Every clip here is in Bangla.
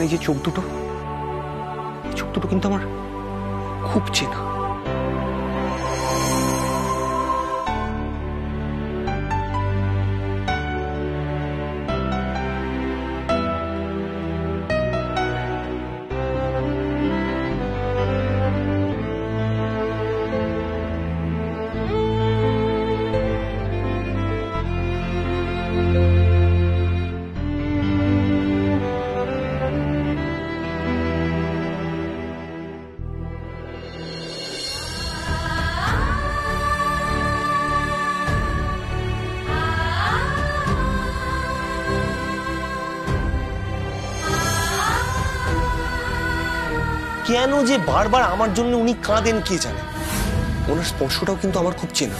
এই যে চোখ দুটো কিন্তু আমার খুব চেনা। কেন যে বারবার আমার জন্য উনি কাঁদেন কে জানে। ওনার স্পর্শটাও কিন্তু আমার খুব চেনা।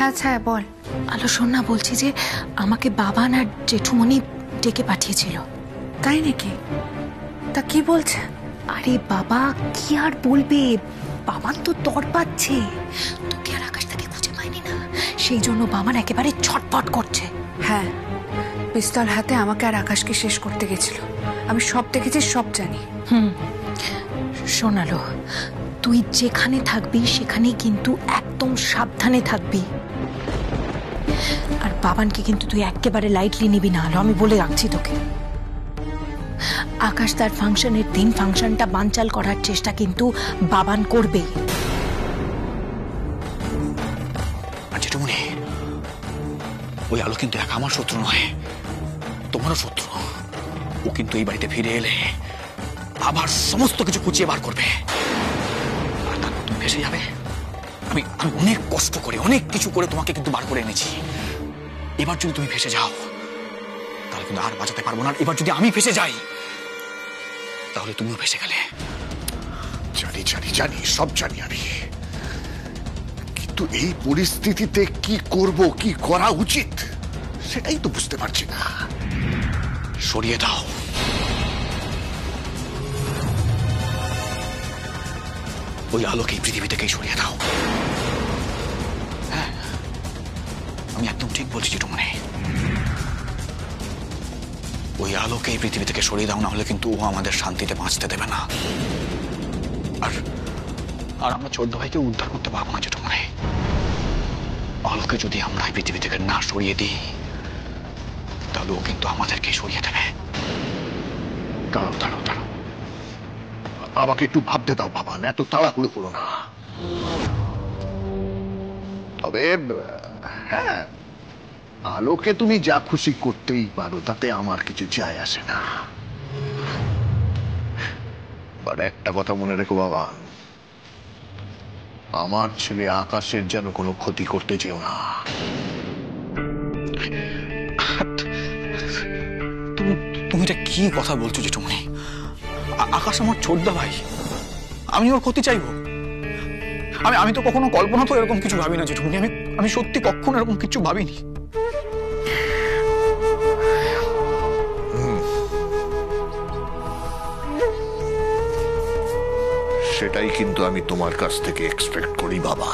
আচ্ছা বল। আলো শোন না, বলছি যে আমাকে বাবান আর জেঠুমনি ডেকে পাঠিয়েছিল। তাই নাকি? তা কি বলছে? আরে বাবা কি আর বলবে, বাবান তো তর পাচ্ছে, তোকে আর আকাশ তাকে খুঁজে পায়নি না, সেই জন্য বাবান একেবারে ছটফট করছে। হ্যাঁ, পিস্তল হাতে আমাকে আর আকাশকে শেষ করতে গেছিল। আমি সব দেখেছি, সব জানি। শোনালো, তুই যেখানে থাকবি সেখানেই কিন্তু একদম সাবধানে থাকবি। আর বাবানকে কিন্তু তুই একেবারে লাইটলি নিবি না, আমি বলে রাখছি তোকে। আকাশ তার ফাংশনের দিন ফাংশনটা বানচাল করার চেষ্টা কিন্তু বাবান করবে। ওই আলো কিন্তু একা আমার শত্রু নয়, তোমারও শত্রু। ও কিন্তু এই বাড়িতে ফিরে এলে আবার সমস্ত কিছু খুঁচিয়ে বার করবে, আর তারপর তুমি ফেসে যাবে। আমি অনেক কষ্ট করে অনেক কিছু করে তোমাকে কিন্তু বার করে এনেছি। এবার যদি তুমি ফেসে যাও তাহলে কিন্তু আর বাঁচাতে পারবো না। এবার যদি আমি ফেসে যাই তাহলে তুমিও ফেসে গেলে। জানি জানি জানি, সব জানি আমি, কিন্তু এই পরিস্থিতিতে কি করব, কি করা উচিত সেটাই তো বুঝতে পারছি না। সরিয়ে দাও। ওই আলোকে এই পৃথিবী থেকেই সরিয়ে দাও। হ্যাঁ, আমি একদম ঠিক বলছি জেঠুমনি। ওই আলোকে এই পৃথিবী থেকে সরিয়ে দাও, না হলে কিন্তু ও আমাদের শান্তিতে বাঁচতে দেবে না। আর আমরা ছোট ভাইকে উদ্ধার করতে পারবো না জেঠুমনি। আলোকে যদি আমরা এই পৃথিবী থেকে না সরিয়ে দিই তাহলে ও কিন্তু আমাদেরকে সরিয়ে দেবে। দাঁড়াও দাঁড়াও দাঁড়াও, আমাকে একটু ভাবতে দাও বাবা, এত তাড়াহুড়ো করো না। তবে হ্যাঁ, আলোকে তুমি যা খুশি করতেই পারো, তাতে আমার কিছু যায় আসে না। বাট একটা কথা মনে রেখো বাবা, আমার ছেলে আকাশের যেন কোনো ক্ষতি করতে চেও না। তুমি এটা কি কথা বলছো জেঠুমনি? আকাশ আমার ছোটদা ভাই, আমি ওর ক্ষতি চাইবো? আমি তো কখনো কল্পনা তো এরকম কিছু ভাবি না জেঠুমনি। আমি সত্যি কখনো এরকম কিছু ভাবিনি। সেটাই কিন্তু আমি তোমার কাছ থেকে এক্সপেক্ট করি বাবা।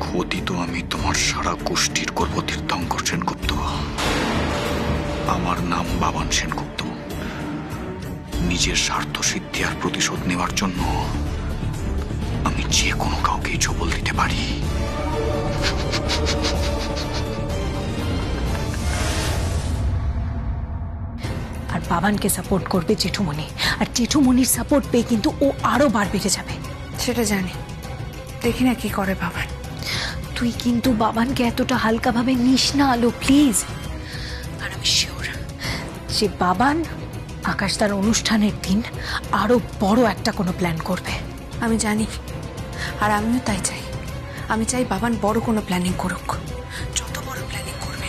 ক্ষতি তো আমি তোমার সারা গোষ্ঠীর করব তীর্থঙ্কর সেনগুপ্ত। আমার নাম বাবান সেনগুপ্ত। নিজের স্বার্থ সিদ্ধি আর প্রতিশোধ নেওয়ার জন্য আমি যে কোনো কাউকে ঝোপল দিতে পারি। বাবানকে সাপোর্ট করবে জেঠুমণি, আর জেঠুমণির সাপোর্ট পেয়ে কিন্তু ও আরো বার বেড়ে যাবে। সেটা জানি, দেখি না কি করে বাবান। তুই কিন্তু বাবানকে এতটা হালকাভাবে নিস না আলো, প্লিজ। আর আমি শিওর যে বাবান আকাশ তার অনুষ্ঠানের দিন আরো বড় একটা কোনো প্ল্যান করবে। আমি জানি, আর আমিও তাই চাই। আমি চাই বাবান বড় কোনো প্ল্যানিং করুক। যত বড় প্ল্যানিং করবে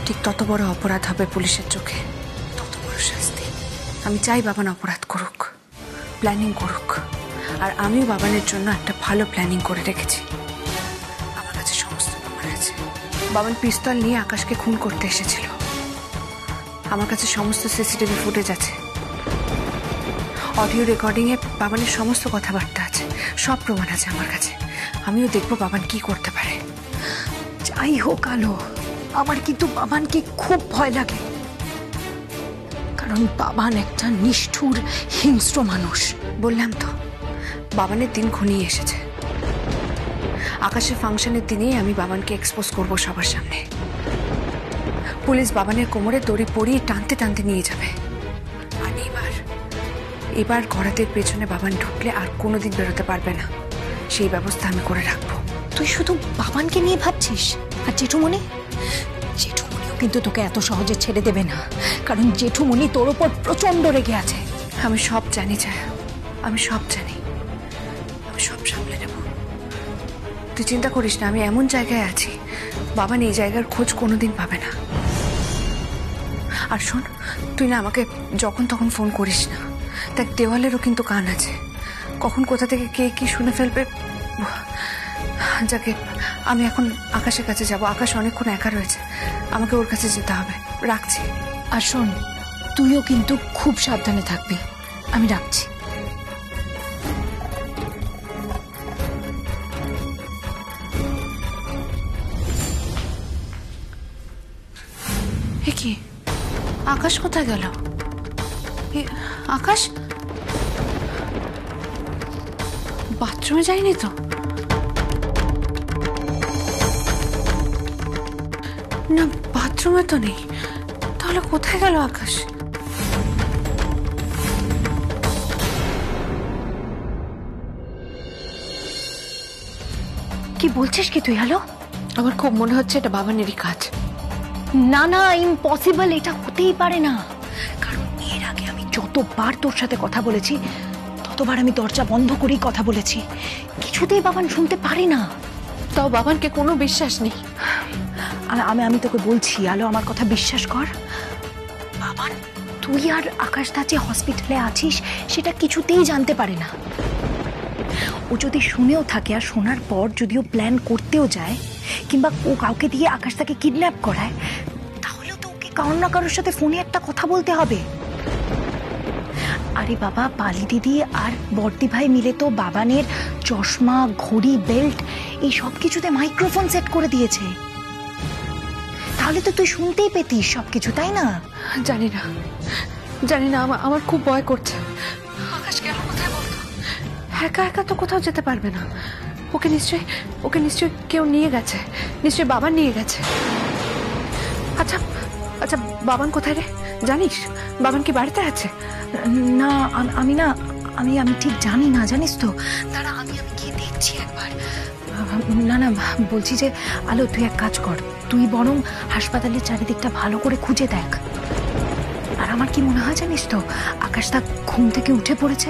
ঠিক তত বড় অপরাধ হবে পুলিশের চোখে, তত বড় শাস্তি। আমি চাই বাবান অপরাধ করুক, প্ল্যানিং করুক। আর আমিও বাবানের জন্য একটা ভালো প্ল্যানিং করে রেখেছি। আমার কাছে সমস্ত প্রমাণ আছে। বাবান পিস্তল নিয়ে আকাশকে খুন করতে এসেছিল। আমার কাছে সমস্ত সিসিটিভি ফুটেজ আছে, অডিও রেকর্ডিংয়ে বাবানের সমস্ত কথাবার্তা আছে, সব প্রমাণ আছে আমার কাছে। আমিও দেখবো বাবান কি করতে পারে। যাই হোক আলো, আমার কিন্তু বাবানকে খুব ভয় লাগে, কারণ বাবান একটা নিষ্ঠুর হিংস্র মানুষ। বললাম তো, বাবানের দিন ঘনিয়ে এসেছে। আকাশের ফাংশনের দিনেই আমি বাবানকে এক্সপোজ করব সবার সামনে। পুলিশ বাবানের কোমরে দড়ি পরিয়ে টানতে টানতে নিয়ে যাবে। আর এবার ঘোড়াদের পেছনে বাবান ঢুকলে আর কোনোদিন বেরোতে পারবে না। সেই ব্যবস্থা আমি করে রাখবো। তুই শুধু বাবানকে নিয়ে ভাবছিস? আর জেঠুমণি? জেঠুমণিও কিন্তু তোকে এত সহজে ছেড়ে দেবে না, কারণ জেঠুমণি তোর ওপর প্রচন্ড রেগে আছে। আমি সব জানি ছায়া, আমি সব জানি। আমি সব সামলে নেব, তুই চিন্তা করিস না। আমি এমন জায়গায় আছি, বাবান এই জায়গার খোঁজ কোনোদিন পাবে না। আর শোন, তুই না আমাকে যখন তখন ফোন করিস না। দেখ, দেওয়ালেরও কিন্তু কান আছে, কখন কোথা থেকে কে কি শুনে ফেলবে। যাকে আমি এখন আকাশের কাছে যাব। আকাশ অনেকক্ষণ একা রয়েছে, আমাকে ওর কাছে যেতে হবে। রাখছি। আর শোন, তুইও কিন্তু খুব সাবধানে থাকবি। আমি রাখছি। কি আকাশ কোথায় গেল? আকাশ বাথরুমে যায়নি তো? না, বাথরুমে তো নেই। তাহলে কোথায় গেল আকাশ? কি বলছিস কি তুই? হ্যালো, আমার খুব মনে হচ্ছে এটা বাবানেরই কাজ। না না, ইম্পসিবল, এটা হতেই পারে না। কারণ এর আগে আমি যতবার তোর সাথে কথা বলেছি ততবার আমি দরজা বন্ধ করেই কথা বলেছি, কিছুতেই বাবান শুনতে পারে না। তাও বাবানকে কোনো বিশ্বাস নেই। আমি তোকে বলছি আলো, আমার কথা বিশ্বাস কর। বাবান, তুই আর আকাশ দা যে হসপিটালে আছিস সেটা কিছুতেই জানতে পারে না। ও যদি শুনেও থাকে, আর শোনার পর যদিও প্ল্যান করতেও যায়, কিংবা ও কাউকে দিয়ে আকাশ তাকে কিডন্যাপ করায়, তাহলেও তো ওকে কারোর না কারোর সাথে ফোনে একটা কথা বলতে হবে। আরে বাবা, পালি দিদি আর বর্দি ভাই মিলে তো বাবানের চশমা, ঘড়ি, বেল্ট এই সব কিছুতে মাইক্রোফোন সেট করে দিয়েছে। তাহলে তো তুই শুনতেই পেতিস সবকিছু, তাই না? জানি না, জানি না, আমার খুব ভয় করছে। আকাশ গেল কোথায় বলতো? একা একা তো কোথাও যেতে পারবে না। ওকে নিশ্চয়ই কেউ নিয়ে গেছে, নিশ্চয়ই বাবান নিয়ে গেছে। আচ্ছা আচ্ছা, বাবান কোথায় রে জানিস? বাবান কি বাড়িতে আছে? না, আমি ঠিক জানি না, জানিস তো। দাঁড়া, আমি গিয়ে দেখছি একবার। না না, বলছি যে আলো, তুই এক কাজ কর, তুই বরং হাসপাতালের চারিদিকটা ভালো করে খুঁজে দেখ। আর আমার কি মনে হয় জানিস তো, আকাশ তা ঘুম থেকে উঠে পড়েছে,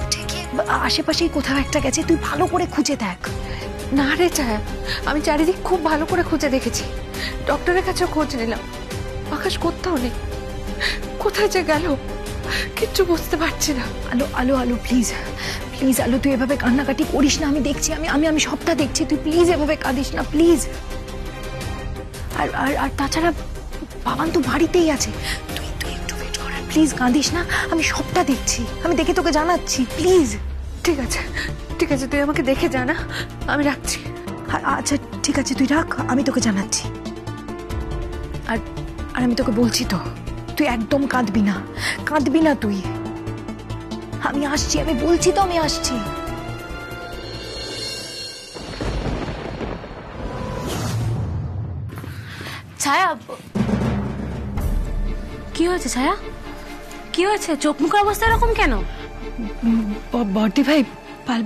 উঠে গিয়ে আশেপাশেই কোথাও একটা গেছে। তুই ভালো করে খুঁজে দেখ। না রে ছায়া, আমি চারিদিক খুব ভালো করে খুঁজে দেখেছি, ডক্টরের কাছেও খোঁজ নিলাম। আকাশ কোথাও নেই। কোথায় যে গেল কিচ্ছু বুঝতে পারছি না। আলো আলো আলো, প্লিজ প্লিজ আলো, তুই এভাবে কান্নাকাটি করিস না। আমি দেখছি, আমি সবটা দেখছি। তুই প্লিজ এভাবে কাঁদিস না, প্লিজ। আর তাছাড়া বাবান তো বাড়িতেই আছে। তুই একটু ওয়েট কর, প্লিজ কাঁদিস না। আমি সবটা দেখছি, আমি দেখে তোকে জানাচ্ছি, প্লিজ। ঠিক আছে, তুই আমাকে দেখে জানা। আমি রাখছি। আচ্ছা ঠিক আছে, তুই রাখ, আমি তোকে জানাচ্ছি। আর আমি তোকে বলছি তো, তুই একদম কাঁদবি না তুই। আমি আসছি, আমি বলছি তো আমি আসছি। ছায়া, কি হয়েছে ছায়া? কি হয়েছে? চোখ মুখের অবস্থা এরকম কেন? বর্দি ভাই,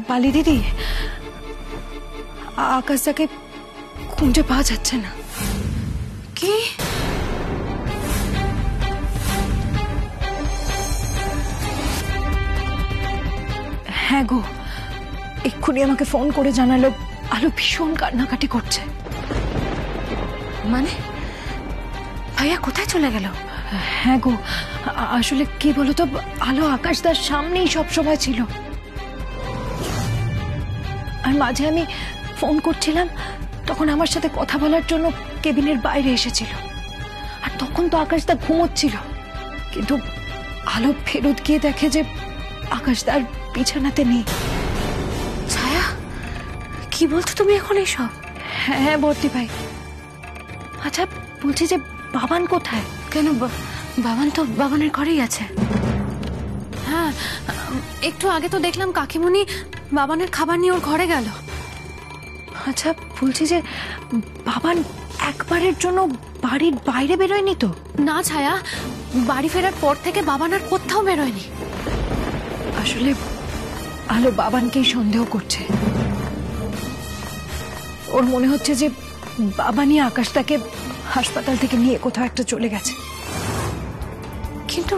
পালি দিদি, আকাশটাকে খুঁজে পাওয়া যাচ্ছে না। কি? হ্যাঁ গো, এক্ষুনি আমাকে ফোন করে জানালো আলো ভীষণ কান্নাকাটি করছে। মানে ভাইয়া কোথায় চলে গেল? হ্যাঁ গো, আসলে কি বলতো, আলো আকাশদার সামনেই সব সময় ছিল, আর মাঝে আমি ফোন করছিলাম তখন আমার সাথে কথা বলার জন্য কেবিনের বাইরে এসেছিল, আর তখন তো আকাশদা ঘুমোচ্ছিল, কিন্তু আলো ফেরত গিয়ে দেখে যে আকাশদার বিছানাতে নেই। ছায়া, কি বলছো তুমি এখন এইসব? হ্যাঁ বর্দি ভাই। আচ্ছা বলছি যে বাবান কোথায়? কেন, বাবান তো বাবানের ঘরেই আছে। হ্যাঁ, একটু আগে তো দেখলাম কাকিমণি বাবানের খাবার নিয়ে ওর ঘরে গেল। আচ্ছা বলছি যে বাবান একবারের জন্য বাড়ির বাইরে বেরোয়নি তো? না ছায়া, বাড়ি ফেরার পর থেকে বাবান আর কোথাও বেরোয়নি। আসলে আলো বাবানকেই সন্দেহ করছে, ওর মনে হচ্ছে যে বাবানই আকাশটাকে হাসপাতাল থেকে নিয়ে কোথাও একটা চলে গেছে। কিন্তু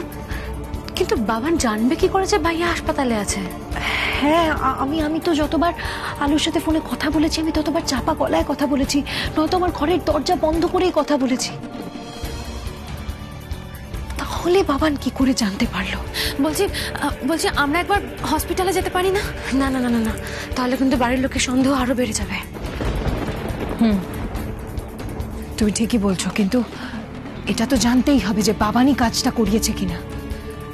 কিন্তু বাবান জানবে কি করে যে ভাইয়া হাসপাতালে আছে? হ্যাঁ, আমি তো যতবার আলোর সাথে ফোনে কথা বলেছি আমি ততবার চাপা গলায় কথা বলেছি, নয়তো আমার ঘরের দরজা বন্ধ করেই কথা বলেছি। তাহলে বাবান কি করে জানতে পারলো? বলছি আমরা একবার হসপিটালে যেতে পারি না? না না না না না, তাহলে কিন্তু বাড়ির লোকের সন্দেহ আরো বেড়ে যাবে। তুমি ঠিকই বলছো, কিন্তু এটা তো জানতেই হবে যে বাবানই কাজটা করিয়েছে কিনা,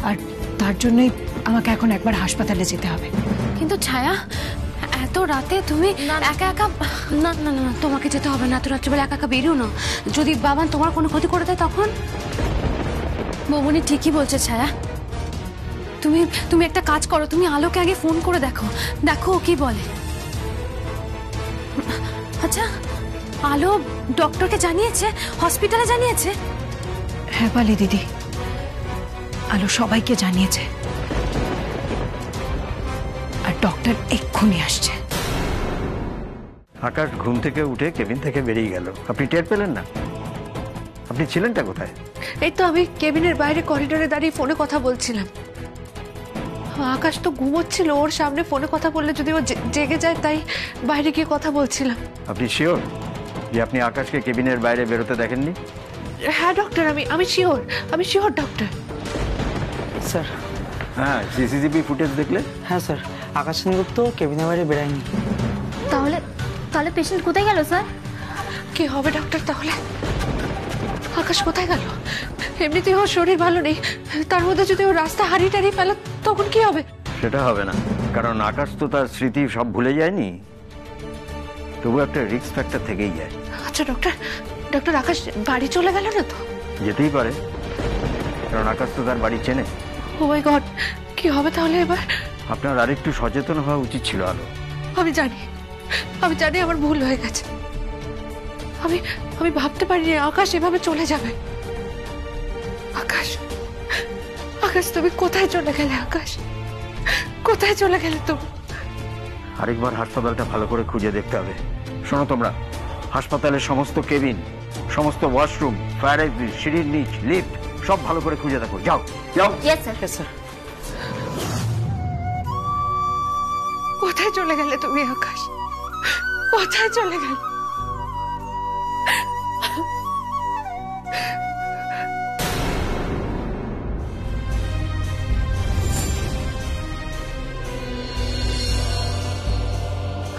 আর তার জন্যই আমাকে এখন একবার হাসপাতালে যেতে হবে। কিন্তু ছায়া, এত রাতে তুমি একা একা? না না না, তোমাকে যেতে হবে না, এত রাত্রিবেলা একা একা বেরিও না। যদি বাবান তোমার কোনো ক্ষতি করে দেয় তখন? বৌমনি ঠিকই বলছে ছায়া, তুমি একটা কাজ করো, তুমি আলোকে আগে ফোন করে দেখো ও কি বলে। আচ্ছা, আলো ডক্টরকে জানিয়েছে, হসপিটালে জানিয়েছে? হ্যাঁ পালি দিদি, আলো সবাইকে জানিয়েছে, আর ডক্টর এক্ষুনি আসছে। আকাশ ঘুম থেকে উঠে কেবিন থেকে বেরিয়ে গেল, আপনি টের পেলেন না? আপনি ছিলেনটা কোথায়? এই তো আমি কেবিনের বাইরে করিডোরে দাঁড়িয়ে ফোনে কথা বলছিলাম। আকাশ তো ঘুমোচ্ছিল, ওর সামনে ফোনে কথা বললে যদি ও জেগে যায়, তাই বাইরে গিয়ে কথা বলছিলাম। আপনি শিওর যে আপনি আকাশকে কেবিনের বাইরে বেরোতে দেখেননি? হ্যাঁ ডক্টর, আমি শিওর ডক্টর। স্যার। হ্যাঁ, সিসিটিভি ফুটেজ দেখলে? হ্যাঁ স্যার, আকাশ সেনগুপ্ত কেবিনের বাইরে বেরায়নি। তাহলে পেশেন্ট কোথায় গেল স্যার? কি হবে ডক্টর তাহলে? আকাশ কোথায় গেল? এমনিতেই ওর শরীর ভালো নেই, তার মধ্যে যদি ও রাস্তা হারিয়ে টারিয়ে ফেলে তখন কি হবে? সেটা হবে না, কারণ আকাশ তো তার স্মৃতি সব ভুলে যায়নি, তবু একটা রিস্ক ফ্যাক্টর থেকেই যায়। আচ্ছা ডক্টর, আকাশ বাড়ি চলে গেল না তো? যেতেই পারে, কারণ আকাশ তো তার বাড়ি চেনে। ও মাই গড, কি হবে তাহলে এবার? আপনার আরেকটু সচেতন হওয়া উচিত ছিল আলো। আমি জানি আমার ভুল হয়ে গেছে। আমি ভাবতে পারিনি আকাশ এভাবে চলে যাবে। আকাশ তুমি কোথায় চলে গেলে? আকাশ কোথায় চলে গেলে তুমি? আরেকবার হাসপাতালটা ভালো করে খুঁজে দেখতে হবে। শোনো তোমরা, হাসপাতালের সমস্ত কেবিন, সমস্ত ওয়াশরুম, ফায়ার এক্সিট, সিঁড়ির নিচ, লিফট সব ভালো করে খুঁজে দেখো। যাও। Yes sir. স্যার। কোথায় চলে গেলে তুমি আকাশ? কোথায় চলে গেলে?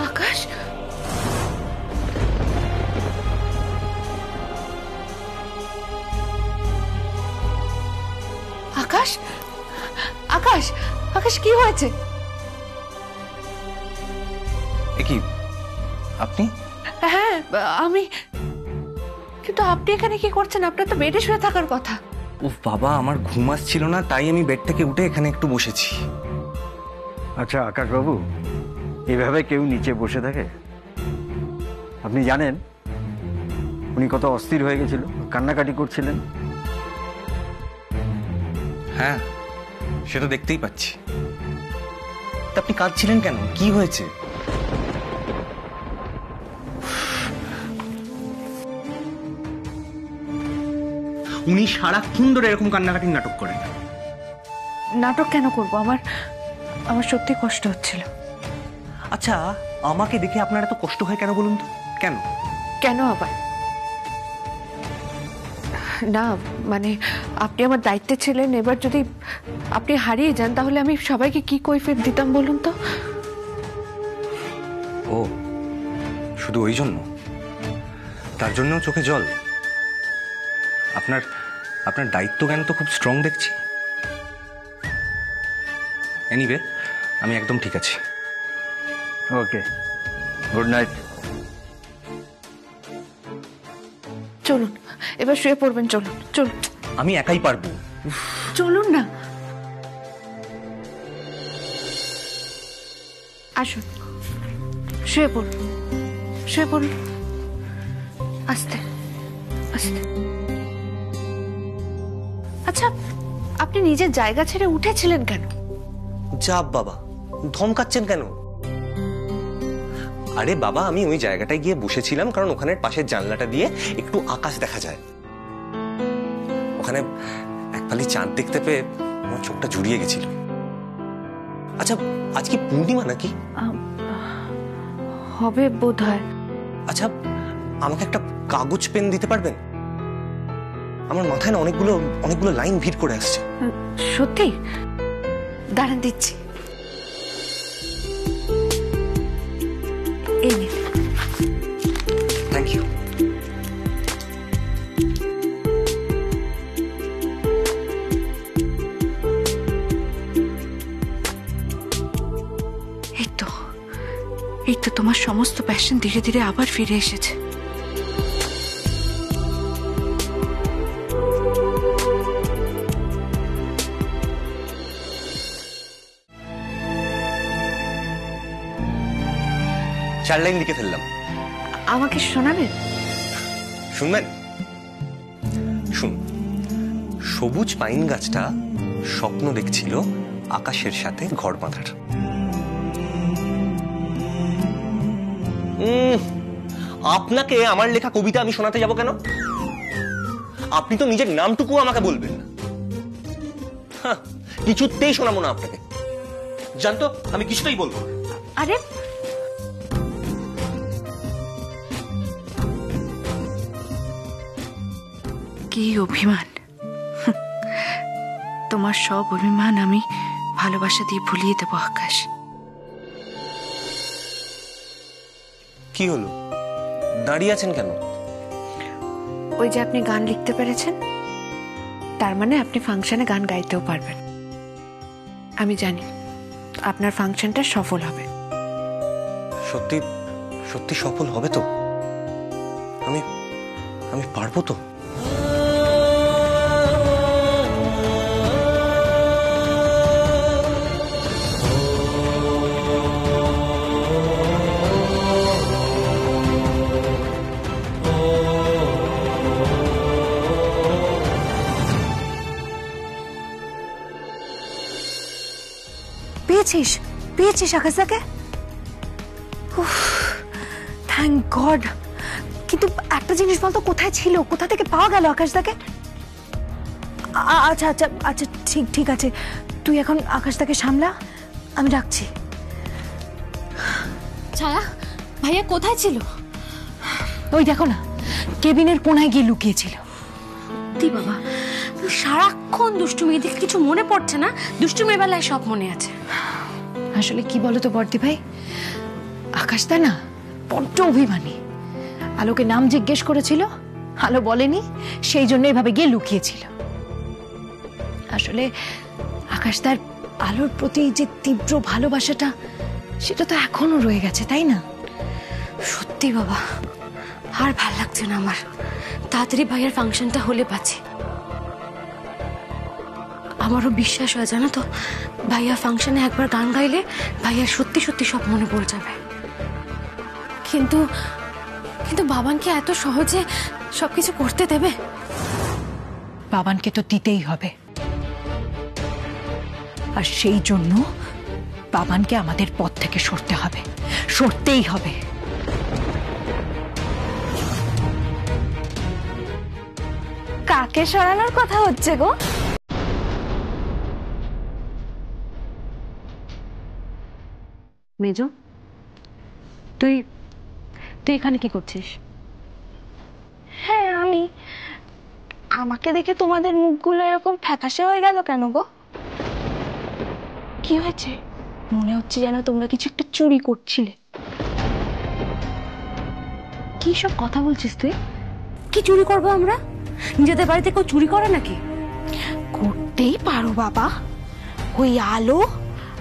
আকাশ, আকাশ, আকাশ, আকাশ কি হয়েছে? কি আপনি? হ্যাঁ আমি, কিন্তু আপনি এখানে কি করছেন? আপনার তো বেডে শুয়ে থাকার কথা। উফ বাবা, আমার ঘুম আসছিল না, তাই আমি বেড থেকে উঠে এখানে একটু বসেছি। আচ্ছা আকাশবাবু, এভাবে কেউ নিচে বসে থাকে? আপনি জানেন উনি কত অস্থির হয়ে গেছিল, কান্নাকাটি করছিলেন? হ্যাঁ সে তো দেখতেই পাচ্ছি। তা আপনি কাঁদছিলেন কেন? কি হয়েছে? উনি সারাক্ষণ ধরে এরকম কান্নাকাটির নাটক করেন। নাটক কেন করব? আমার সত্যি কষ্ট হচ্ছিল। আচ্ছা, আমাকে দেখে আপনার এত কষ্ট হয় কেন বলুন তো? কেন? কেন আবার? না মানে আপনি আমার দায়িত্বে ছিলেন, এবার যদি আপনি হারিয়ে যান তাহলে আমি সবাইকে কি কৈফিয়ত দিতাম বলুন তো? ও, শুধু ওই জন্য? তার জন্য চোখে জল? আপনার দায়িত্ব জ্ঞান তো খুব স্ট্রং দেখছি। এনিওয়ে, আমি একদম ঠিক আছি। ওকে, গুড নাইট। চলুন এবার শুয়ে পড়বেন, চলুন চলুন। আমি একাই পারবো। চলুন না, আসুন শুয়ে পড়ুন, শুয়ে পড়ুন আস্তে আস্তে। আচ্ছা, আপনি নিজের জায়গা ছেড়ে উঠেছিলেন কেন? যাব বাবা, ধমকাচ্ছেন কেন? আরে বাবা, আমি ওই জায়গাটায় গিয়ে বসেছিলাম কারণ ওখানের পাশের জানলাটা দিয়ে একটু আকাশ দেখা যায়। ওখানে এক ফালি চাঁদ দেখতে পেয়ে আমার চোখটা জুড়িয়ে গেছিল। আচ্ছা, আজ কি পূর্ণিমা নাকি? হবে বোধহয়। আচ্ছা, আমাকে একটা কাগজ পেন দিতে পারবেন? আমার মাথায় না অনেকগুলো লাইন ভিড় করে আসছে। সত্যি? দাঁড়ান দিচ্ছি। এই নিন। Thank you. এই তো তোমার সমস্ত প্যাশন ধীরে ধীরে আবার ফিরে এসেছে। চার লাইন লিখে ফেললাম। আমাকে শোনাবেন? শুনবেন? শুন। সবুজ পাইন গাছটা স্বপ্ন দেখছিল আকাশের সাথে ঘর বাঁধার। আপনাকে আমার লেখা কবিতা আমি শোনাতে যাব কেন? আপনি তো নিজের নামটুকু আমাকে বলবেন না। কিছুতেই শোনাবো না আপনাকে, জানতো? আমি কিছুতেই বলবো না। আরে কি অভিমান! তোমার সব অভিমান আমি ভালোবাসা দিয়ে ভুলিয়ে দেবো আকাশ। কি হলো? দাঁড়িয়ে আছেন কেন? ওই যে আপনি গান লিখতে পেরেছেন, তার মানে আপনি ফাংশনে গান গাইতেও পারবেন। আমি জানি আপনার ফাংশনটা সফল হবে। সত্যি সত্যি সফল হবে তো? আমি পারবো তো? পেয়েছিস আকাশদাকে? Thank god. কিন্তু একটা জিনিস বলতো, কোথায় ছিল? কোথা থেকে পাওয়া গেল আকাশদাকে? আচ্ছা আচ্ছা আচ্ছা, ঠিক আছে, তুই এখন আকাশদাকে সামলা, আমি রাখছি। ছায়া, ভাইয়া কোথায় ছিল? ওই দেখো না, কেবিনের কোনায় গিয়ে লুকিয়েছিল। দি বাবা, সারাক্ষণ দুষ্টুমি, এদিকে কিছু মনে পড়ছে না? দুষ্টুমির বেলায় সব মনে আছে। আসলে কি বলতো বর্দি ভাই, আকাশদা না বড্ড অভিমানী। আলোকে নাম জিজ্ঞেস করেছিল, আলো বলেনি, সেই জন্য এভাবে গিয়ে লুকিয়েছিল। আসলে আকাশদার আলোর প্রতি যে তীব্র ভালোবাসাটা, সেটা তো এখনো রয়ে গেছে, তাই না? সত্যি বাবা, আর ভাল লাগছে না আমার। তাড়াতাড়ি ভাইয়ার ফাংশনটা হলে বাঁচে। আমারও বিশ্বাস হয়, জানো তো, ভাইয়া ফাংশনে একবার গান গাইলে ভাইয়া সত্যি সত্যি সব মনে পড়ে যাবে। কিন্তু কিন্তু বাবানকে এত সহজে সবকিছু করতে দেবে? বাবানকে তো দিতেই হবে। আর সেই জন্য বাবানকে আমাদের পথ থেকে সরতে হবে, সরতেই হবে। কাকে সরানোর কথা হচ্ছে গো? মেজো, তুই তুই এখানে কি করছিস? হ্যাঁ আমি। আমাকে দেখে তোমাদের মুখগুলো এরকম ফ্যাকাশে হয়ে গেল কেন গো? কি হয়েছে? মনে হচ্ছে যেন তোমরা কিছু একটা চুরি করছিলে। কি সব কথা বলছিস তুই? কি চুরি করবো আমরা? নিজেদের বাড়িতে কেউ চুরি করে নাকি? করতেই পারো বাবা। ওই আলো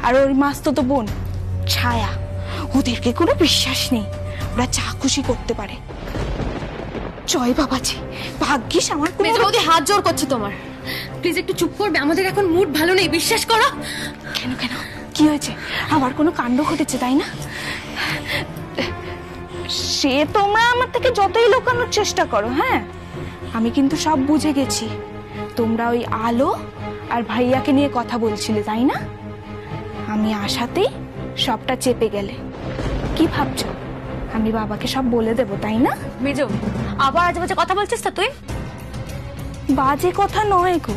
আর ওই মাস্তুতো বোন ছায়া, ওদেরকে কোনো বিশ্বাস নেই, ওরা যা খুশি করতে পারে। জয় বাবাজি, ভাগ্যিস আমার মেজো বৌদি হাত জোর করছে তোমার, প্লিজ একটু চুপ করবে, আমাদের এখন মুড ভালো নেই, বিশ্বাস করো। কেন কেন কি হয়েছে? আবার কোনো কাণ্ড ঘটেছে তাই না? সে তোমরা আমার থেকে যতই লুকানোর চেষ্টা করো, হ্যাঁ আমি কিন্তু সব বুঝে গেছি। তোমরা ওই আলো আর ভাইয়াকে নিয়ে কথা বলছিলে তাই না? আমি আশাতেই সবটা চেপে গেলে। কি ভাবছো আমি বাবাকে সব বলে দেবো তাই না? মেজো আবার আজে বাজে কথা বলছিস তো তুই? বাজে কথা নয় গো,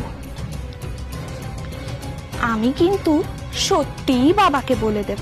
আমি কিন্তু সত্যিই বাবাকে বলে দেব।